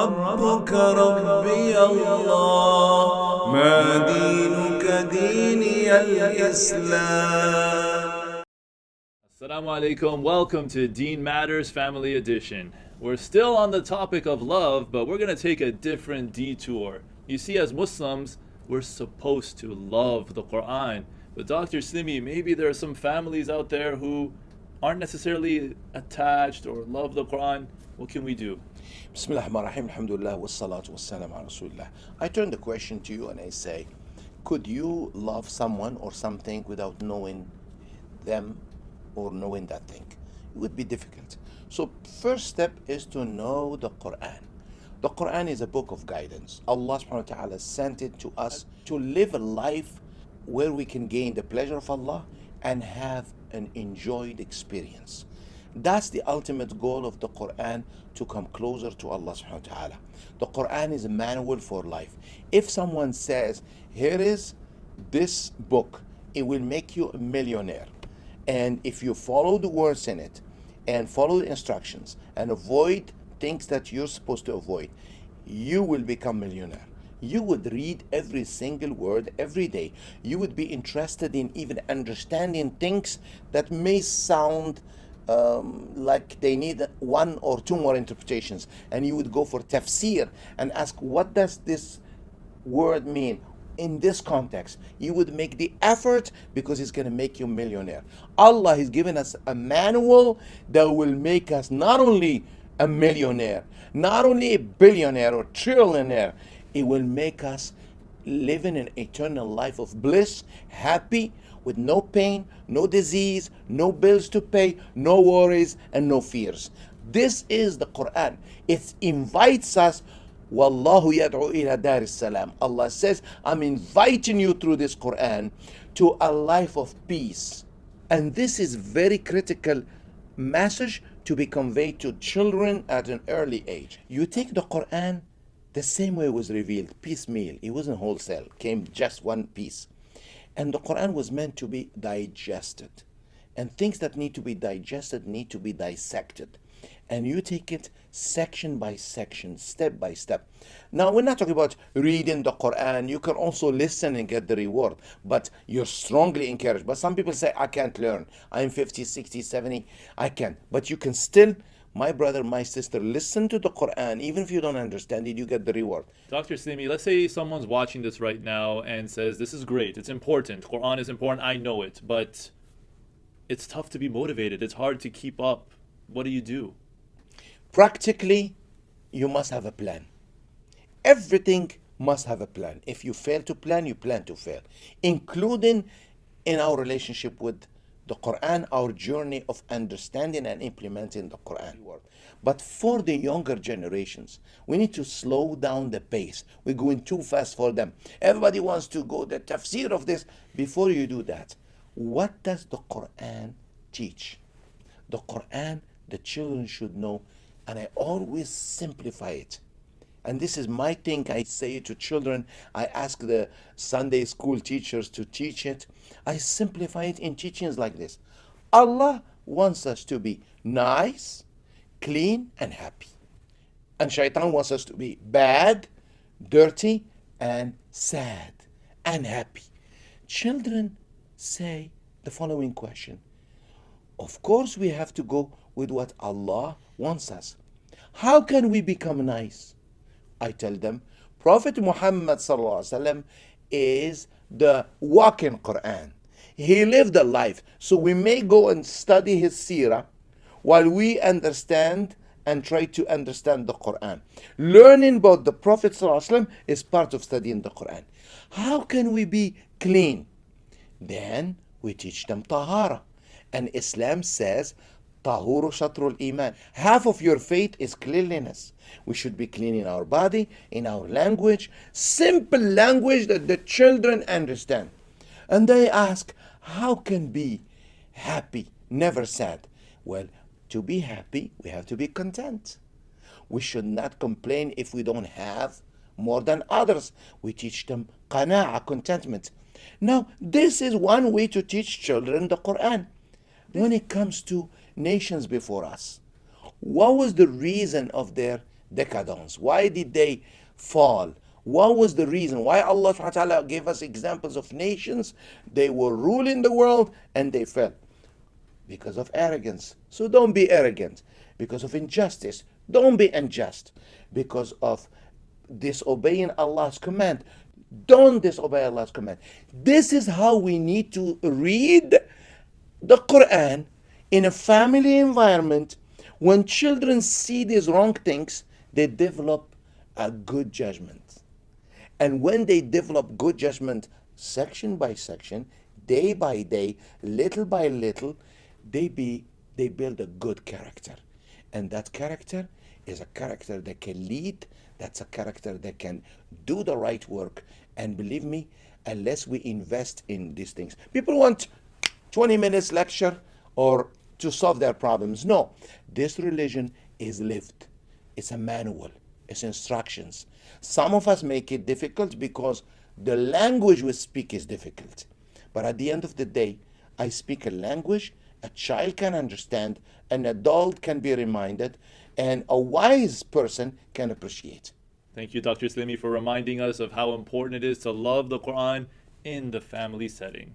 ربك ربي الله ما دينك ديني الإسلام. Assalamu alaikum. Welcome to Deen Matters Family Edition. We're still on the topic of love, but we're going to take a different detour. You see, as Muslims, we're supposed to love the Quran. But Dr. Slimi, maybe there are some families out there who aren't necessarily attached or love the Quran. What can we do? Bismillah ar-Rahman ar-Rahim, alhamdulillah, wassalatu wassalam ala Rasulillah. I turn the question to you and I say, could you love someone or something without knowing them or knowing that thing? It would be difficult. So first step is to know the Quran. The Quran is a book of guidance. Allah subhanahu wa ta'ala sent it to us to live a life where we can gain the pleasure of Allah and have an enjoyed experience. That's the ultimate goal of the Quran, to come closer to Allah subhanahu wa ta'ala. The Quran is a manual for life. If someone says, here is this book, it will make you a millionaire, and if you follow the words in it and follow the instructions and avoid things that you're supposed to avoid, you will become millionaire. You would read every single word every day. You would be interested in even understanding things that may sound like they need one or two more interpretations, and you would go for tafsir and ask, what does this word mean in this context? You would make the effort because it's going to make you a millionaire. Allah has given us a manual that will make us not only a millionaire, not only a billionaire or trillionaire, it will make us live in an eternal life of bliss, happy, with no pain, no disease, no bills to pay, no worries, and no fears. This is the Quran. It invites us. Wallahu yad'u ila dar salam. Allah says, I'm inviting you through this Quran to a life of peace. And this is very critical message to be conveyed to children at an early age. You take the Quran the same way it was revealed, piecemeal. It wasn't wholesale, came just one piece. And the Quran was meant to be digested. And things that need to be digested need to be dissected. And you take it section by section, step by step. Now, we're not talking about reading the Quran. You can also listen and get the reward, but you're strongly encouraged. But some people say, I can't learn. I'm 50, 60, 70. I can't. But you can still, my brother, my sister, listen to the Quran. Even if you don't understand it, you get the reward. Dr. Slimi, let's say someone's watching this right now and says, this is great, it's important, Quran is important, I know it, but it's tough to be motivated, it's hard to keep up. What do you do? Practically, you must have a plan. Everything must have a plan. If you fail to plan, you plan to fail, including in our relationship with the Quran, our journey of understanding and implementing the Quran. But for the younger generations, we need to slow down the pace. We're going too fast for them. Everybody wants to go the tafsir of this. Before you do that, what does the Quran teach? The Quran, the children should know, and I always simplify it. And this is my thing. I say it to children. I ask the Sunday school teachers to teach it. I simplify it in teachings like this. Allah wants us to be nice, clean, and happy. And Shaitan wants us to be bad, dirty, and sad, and happy. Children say the following question. Of course, we have to go with what Allah wants us. How can we become nice? I tell them, Prophet Muhammad is the walking Quran. He lived a life. So we may go and study his seerah while we understand and try to understand the Quran. Learning about the Prophet is part of studying the Quran. How can we be clean? Then we teach them tahara. And Islam says, Tahuru shatrul iman. Half of your faith is cleanliness. We should be clean in our body, in our language, simple language that the children understand. And they ask, how can be happy, never sad? Well, to be happy, we have to be content. We should not complain if we don't have more than others. We teach them qana'a, contentment. Now, this is one way to teach children the Quran. When it comes to nations before us, what was the reason of their decadence? Why did they fall? What was the reason? Why Allah subhanahu wa ta'ala gave us examples of nations? They were ruling the world and they fell. Because of arrogance. So don't be arrogant. Because of injustice. Don't be unjust. Because of disobeying Allah's command. Don't disobey Allah's command. This is how we need to read the Quran in a family environment. When children see these wrong things, they develop a good judgment. And when they develop good judgment, section by section, day by day, little by little, they build a good character. And that character is a character that can lead. That's a character that can do the right work. And believe me, unless we invest in these things, people want 20 minutes lecture or to solve their problems. No, this religion is lived. It's a manual. It's instructions. Some of us make it difficult because the language we speak is difficult. But at the end of the day, I speak a language a child can understand, an adult can be reminded, and a wise person can appreciate. Thank you, Dr. Slimi, for reminding us of how important it is to love the Quran in the family setting.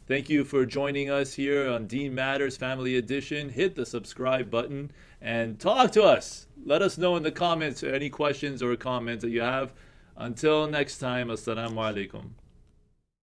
Thank you for joining us here on Deen Matters Family Edition. Hit the subscribe button and talk to us. Let us know in the comments any questions or comments that you have. Until next time, Assalamu alaikum.